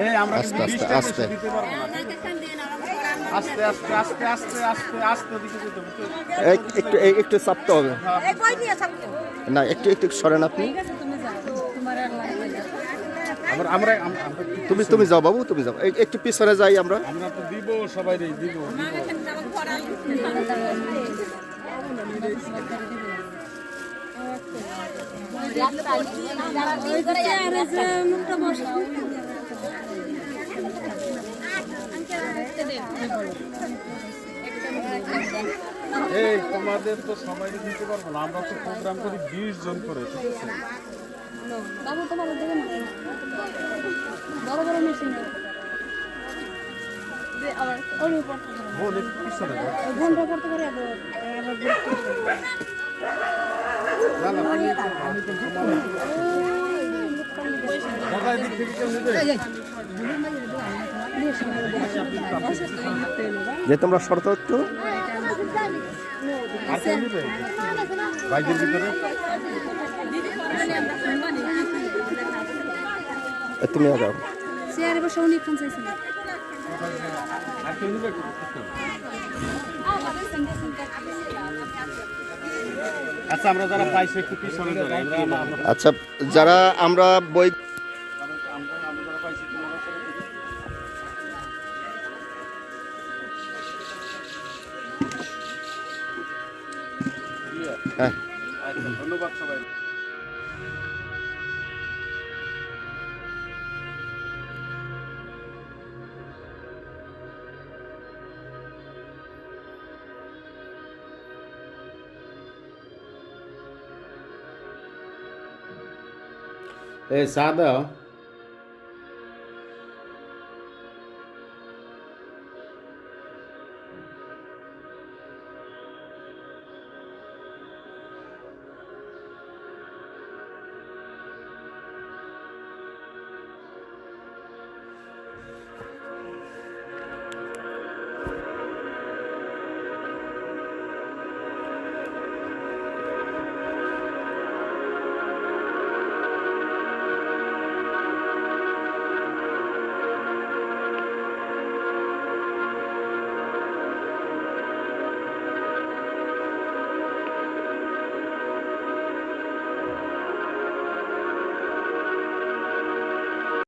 এই আমরা আস্তে কিন্তু আস্তে 20টা আস্তে দিতে পারবো না। আস্তে আস্তে আস্তে আস্তে আস্তে আস্তে দিকে যেতে হবে। একটু একটু চাপতে হবে না, একটু একটু সরেন আপনি। আবার আমরা তুমি যাও বাবু, তুমি যাও, একটু পিছনে যাই আমরা। আমরা তো দিব, সবাই দিব দিব। এই তোমাদের তো সবাই দিতে পারবো না, আমরা তো প্রোগ্রাম করি 20 জন করে, ঠিক আছে? বাবু তোমার দেবে না বড় বড় মেশিন আবার ওই পড়তে বল একটু পিছনে যাও। ঘন্টা পড়তে পারে আবার না না, আমি তো সবাই দিক থেকে কেউ নেবে? যে তোমরা শর্ত একটু আর কেউ নেবে? বাইকের ভিতরে তুমি যাও। চেয়ারে বসে অনেকক্ষণ চাইছিল আর কেউ নেবে? আচ্ছা, আমরা যারা পাইছি একটু পিছনে যাই। আচ্ছা, যারা আমরা বই আমরা যারা পাইছি তোমরা সবাই হ্যাঁ, আচ্ছা, ধন্যবাদ সবাই। এই চা দাও।